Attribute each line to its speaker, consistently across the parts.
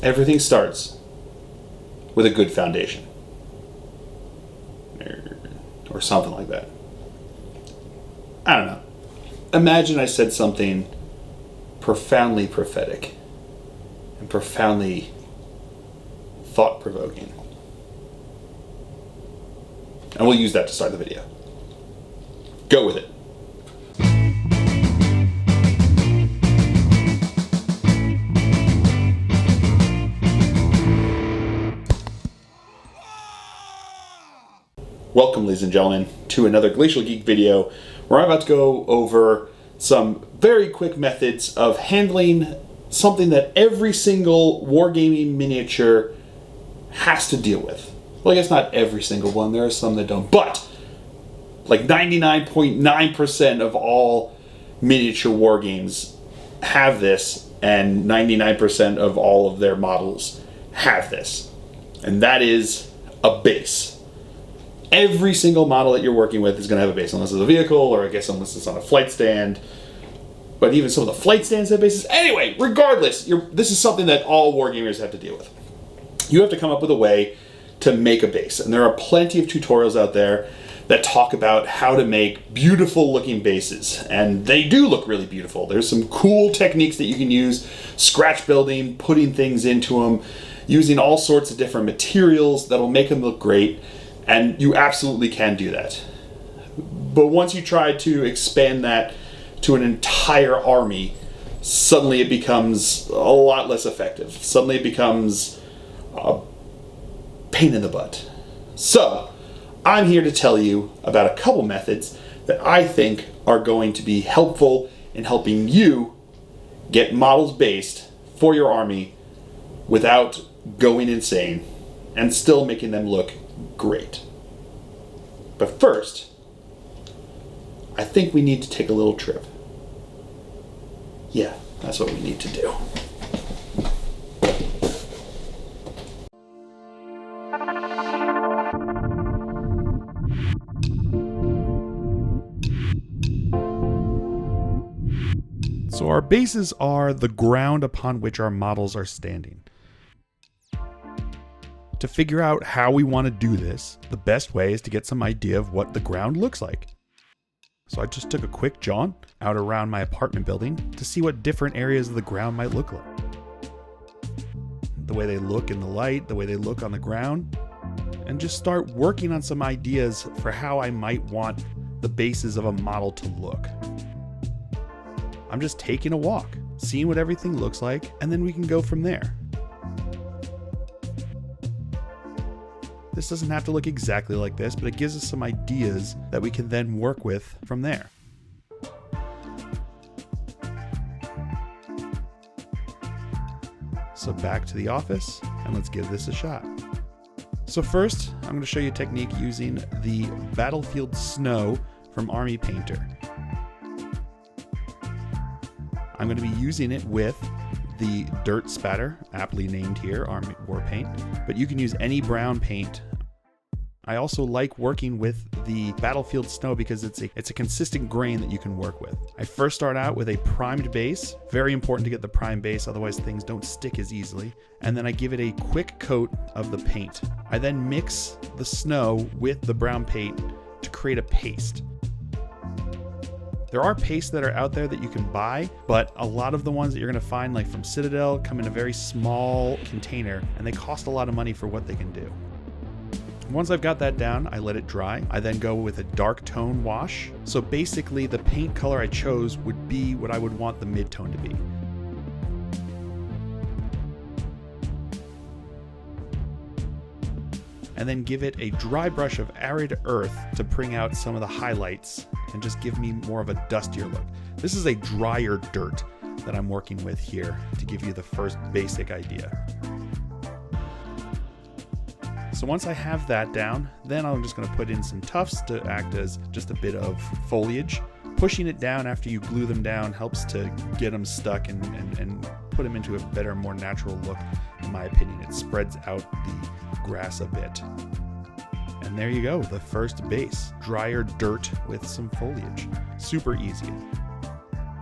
Speaker 1: Everything starts with a good foundation. Or something like that. I don't know. Imagine I said something profoundly prophetic and profoundly thought-provoking. And we'll use that to start the video. Go with it. Welcome, ladies and gentlemen, to another Glacial Geek video where I'm about to go over some very quick methods of handling something that every single wargaming miniature has to deal with. Well, I guess not every single one. There are some that don't. But like 99.9% of all miniature wargames have this, and 99% of all of their models have this. And that is a base. Every single model that you're working with is going to have a base, unless it's a vehicle, or I guess unless it's on a flight stand. But even some of the flight stands have bases. Anyway, regardless, this is something that all wargamers have to deal with. You have to come up with a way to make a base. And there are plenty of tutorials out there that talk about how to make beautiful looking bases. And they do look really beautiful. There's some cool techniques that you can use. Scratch building, putting things into them, using all sorts of different materials that'll make them look great. And you absolutely can do that. But once you try to expand that to an entire army, suddenly it becomes a lot less effective. Suddenly it becomes a pain in the butt. So, I'm here to tell you about a couple methods that I think are going to be helpful in helping you get models based for your army without going insane and still making them look great. But first, I think we need to take a little trip. Yeah, that's what we need to do. So our bases are the ground upon which our models are standing. To figure out how we want to do this, the best way is to get some idea of what the ground looks like. So I just took a quick jaunt out around my apartment building to see what different areas of the ground might look like. The way they look in the light, the way they look on the ground, and just start working on some ideas for how I might want the bases of a model to look. I'm just taking a walk, seeing what everything looks like, and then we can go from there. This doesn't have to look exactly like this, but it gives us some ideas that we can then work with from there. So back to the office, and let's give this a shot. So first, I'm going to show you a technique using the Battlefield Snow from Army Painter. I'm going to be using it with the Dirt Spatter, aptly named here, Army War Paint, but you can use any brown paint. I also like working with the Battlefield Snow because it's a consistent grain that you can work with. I first start out with a primed base. Very important to get the primed base, otherwise things don't stick as easily. And then I give it a quick coat of the paint. I then mix the snow with the brown paint to create a paste. There are pastes that are out there that you can buy, but a lot of the ones that you're going to find, like from Citadel, come in a very small container, and they cost a lot of money for what they can do. Once I've got that down, I let it dry. I then go with a dark tone wash. So basically, the paint color I chose would be what I would want the mid-tone to be. And then give it a dry brush of arid earth to bring out some of the highlights and just give me more of a dustier look. This is a drier dirt that I'm working with here to give you the first basic idea. So once I have that down, then I'm just going to put in some tufts to act as just a bit of foliage. Pushing it down after you glue them down helps to get them stuck and put them into a better, more natural look, in my opinion. It spreads out the grass a bit. And there you go, the first base. Drier dirt with some foliage. Super easy.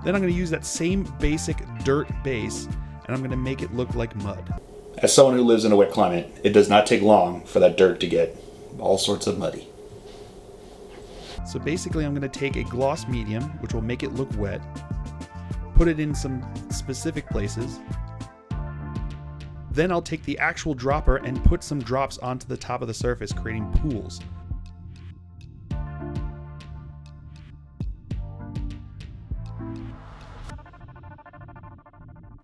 Speaker 1: Then I'm going to use that same basic dirt base and I'm going to make it look like mud. As someone who lives in a wet climate, it does not take long for that dirt to get all sorts of muddy. So basically I'm going to take a gloss medium, which will make it look wet, put it in some specific places. Then I'll take the actual dropper and put some drops onto the top of the surface, creating pools.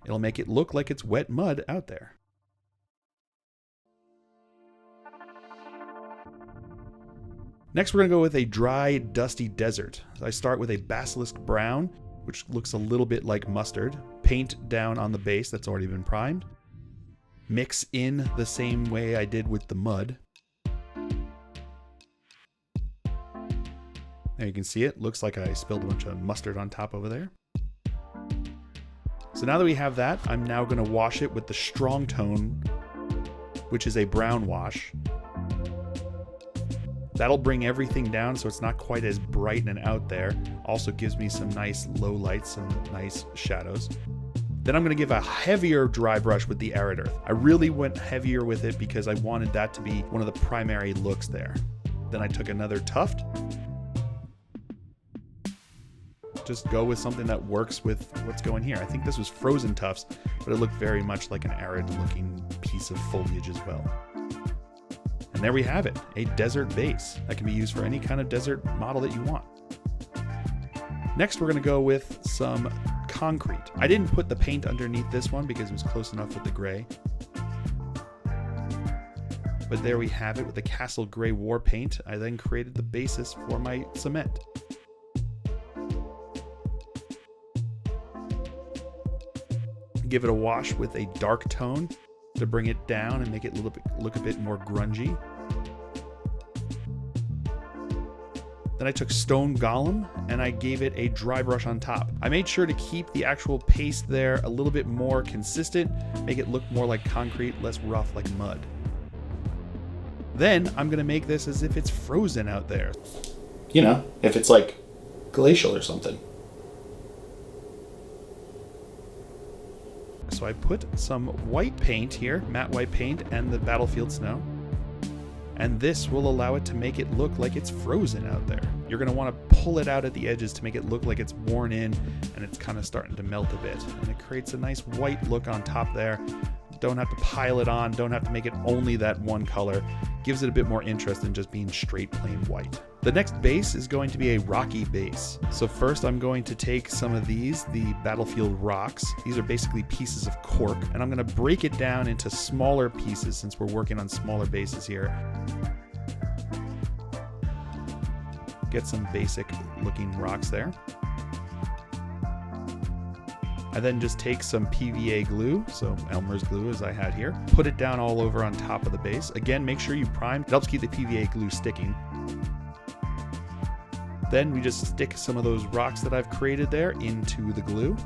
Speaker 1: It'll make it look like it's wet mud out there. Next, we're going to go with a dry, dusty desert. I start with a basilisk brown, which looks a little bit like mustard. Paint down on the base that's already been primed. Mix in the same way I did with the mud. There you can see it. Looks like I spilled a bunch of mustard on top over there. So now that we have that, I'm now going to wash it with the strong tone, which is a brown wash. That'll bring everything down so it's not quite as bright and out there. Also gives me some nice low lights, some nice shadows. Then I'm going to give a heavier dry brush with the Arid Earth. I really went heavier with it because I wanted that to be one of the primary looks there. Then I took another tuft. Just go with something that works with what's going here. I think this was frozen tufts, but it looked very much like an arid looking piece of foliage as well. And there we have it, a desert base that can be used for any kind of desert model that you want. Next, we're going to go with some concrete. I didn't put the paint underneath this one because it was close enough with the gray. But there we have it with the Castle Gray War paint. I then created the basis for my cement. Give it a wash with a dark tone to bring it down and make it look a bit more grungy. Then I took Stone Golem and I gave it a dry brush on top. I made sure to keep the actual paste there a little bit more consistent, make it look more like concrete, less rough like mud. Then I'm gonna make this as if it's frozen out there.
Speaker 2: You know, if it's like glacial or something.
Speaker 1: So I put some white paint here, matte white paint, and the battlefield snow. And this will allow it to make it look like it's frozen out there. You're going to want to pull it out at the edges to make it look like it's worn in and it's kind of starting to melt a bit. And it creates a nice white look on top there. Don't have to pile it on, don't have to make it only that one color. Gives it a bit more interest than just being straight plain white. The next base is going to be a rocky base. So first I'm going to take some of these, the battlefield rocks. These are basically pieces of cork, and I'm going to break it down into smaller pieces since we're working on smaller bases here. Get some basic looking rocks there. I then just take some PVA glue, so Elmer's glue as I had here, put it down all over on top of the base. Again, make sure you prime. It helps keep the PVA glue sticking. Then we just stick some of those rocks that I've created there into the glue.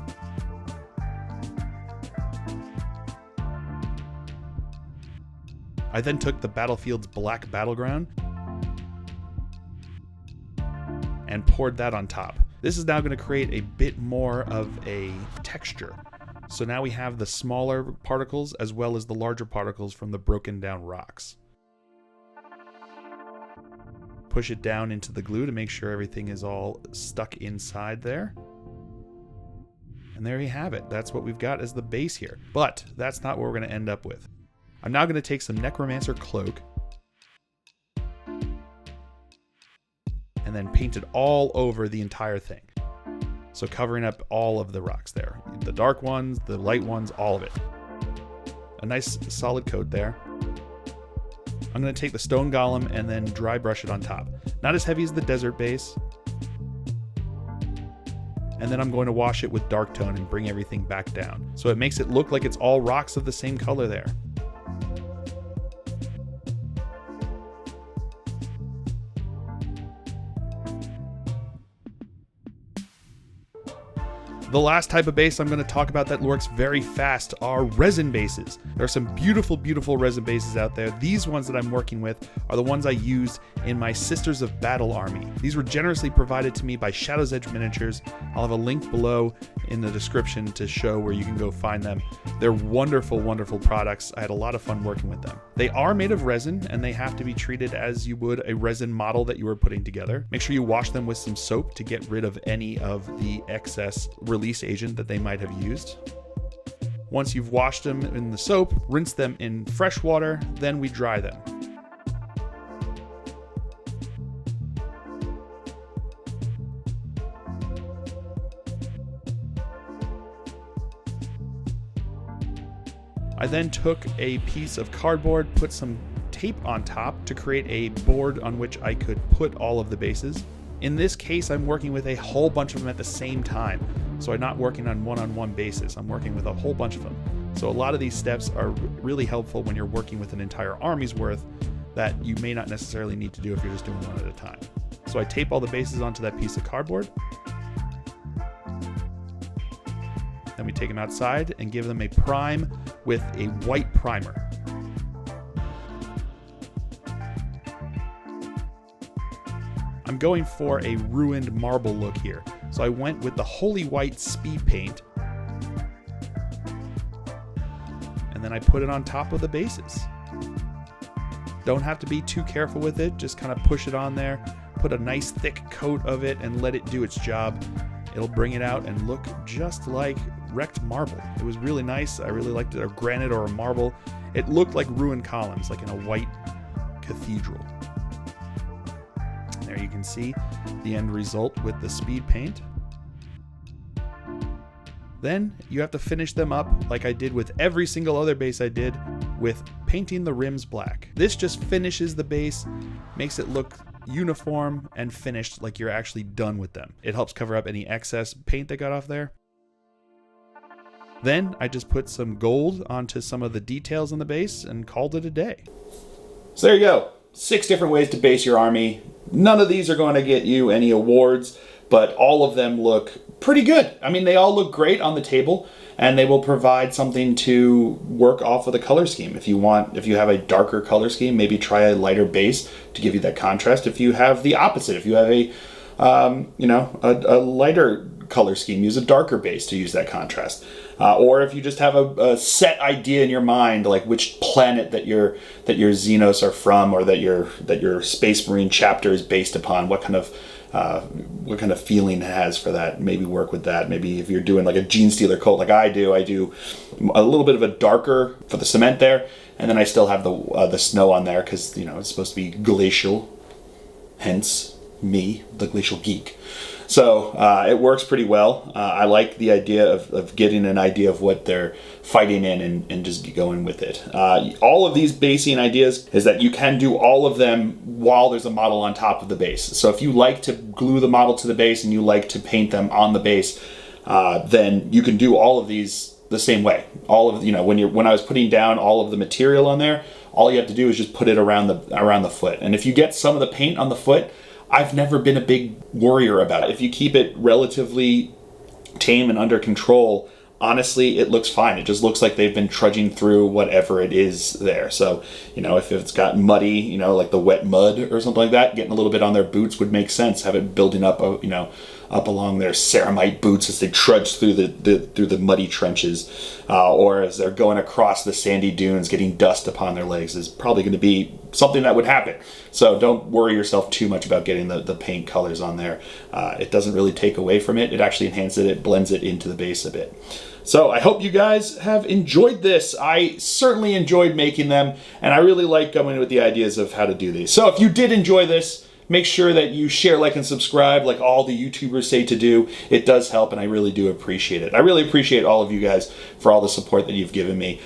Speaker 1: I then took the Battlefield's Black Battleground and poured that on top. This is now going to create a bit more of a texture. So now we have the smaller particles as well as the larger particles from the broken down rocks. Push it down into the glue to make sure everything is all stuck inside there. And there you have it. That's what we've got as the base here. But that's not what we're going to end up with. I'm now going to take some Necromancer Cloak and then paint it all over the entire thing. So covering up all of the rocks there. The dark ones, the light ones, all of it. A nice solid coat there. I'm going to take the Stone Golem and then dry brush it on top. Not as heavy as the desert base. And then I'm going to wash it with dark tone and bring everything back down. So it makes it look like it's all rocks of the same color there. The last type of base I'm going to talk about that works very fast are resin bases. There are some beautiful, beautiful resin bases out there. These ones that I'm working with are the ones I used in my Sisters of Battle army. These were generously provided to me by Shadow's Edge Miniatures. I'll have a link below in the description to show where you can go find them. They're wonderful, wonderful products. I had a lot of fun working with them. They are made of resin and they have to be treated as you would a resin model that you were putting together. Make sure you wash them with some soap to get rid of any of the excess release agent that they might have used. Once you've washed them in the soap, rinse them in fresh water, then we dry them. I then took a piece of cardboard, put some tape on top to create a board on which I could put all of the bases. In this case, I'm working with a whole bunch of them at the same time. So I'm not working on one-on-one basis. I'm working with a whole bunch of them. So a lot of these steps are really helpful when you're working with an entire army's worth that you may not necessarily need to do if you're just doing one at a time. So I tape all the bases onto that piece of cardboard. Then we take them outside and give them a prime with a white primer. I'm going for a ruined marble look here. So I went with the Holy White speed paint. And then I put it on top of the bases. Don't have to be too careful with it. Just kind of push it on there. Put a nice thick coat of it and let it do its job. It'll bring it out and look just like wrecked marble. It was really nice. I really liked it. Or granite or a marble. It looked like ruined columns, like in a white cathedral. There you can see the end result with the speed paint. Then you have to finish them up like I did with every single other base I did with painting the rims black. This just finishes the base, makes it look uniform and finished like you're actually done with them. It helps cover up any excess paint that got off there. Then I just put some gold onto some of the details on the base and called it a day.
Speaker 2: So there you go. 6 different ways to base your army. None of these are going to get you any awards, but all of them look pretty good. I mean, they all look great on the table, and they will provide something to work off of the color scheme. If you have a darker color scheme, maybe try a lighter base to give you that contrast. If you have the opposite, if you have a lighter color scheme, use a darker base to use that contrast. Or if you just have a set idea in your mind, like which planet that your Xenos are from, or that your Space Marine chapter is based upon, what kind of feeling it has for that. Maybe work with that. Maybe if you're doing like a Gene Stealer cult, like I do a little bit of a darker for the cement there, and then I still have the snow on there because it's supposed to be glacial. Hence me, the Glacial Geek. So it works pretty well. I like the idea of getting an idea of what they're fighting in and just going with it. All of these basing ideas is that you can do all of them while there's a model on top of the base. So if you like to glue the model to the base and you like to paint them on the base, then you can do all of these the same way. All of when I was putting down all of the material on there, all you have to do is just put it around the foot. And if you get some of the paint on the foot, I've never been a big worrier about it. If you keep it relatively tame and under control, honestly, it looks fine. It just looks like they've been trudging through whatever it is there. So, if it's got muddy, like the wet mud or something like that, getting a little bit on their boots would make sense. Have it building up, up along their ceramite boots as they trudge through the muddy trenches, or as they're going across the sandy dunes, getting dust upon their legs is probably going to be something that would happen. So don't worry yourself too much about getting the paint colors on there. It doesn't really take away from it. It actually enhances it, blends it into the base a bit. So I hope you guys have enjoyed this. I certainly enjoyed making them, and I really like coming with the ideas of how to do these. So if you did enjoy this, make sure that you share, like, and subscribe like all the YouTubers say to do. It does help, and I really do appreciate it. I really appreciate all of you guys for all the support that you've given me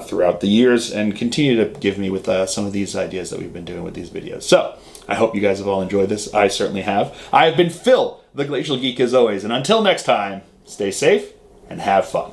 Speaker 2: throughout the years and continue to give me with some of these ideas that we've been doing with these videos. So I hope you guys have all enjoyed this. I certainly have. I have been Phil, the Glacial Geek, as always, and until next time, stay safe and have fun.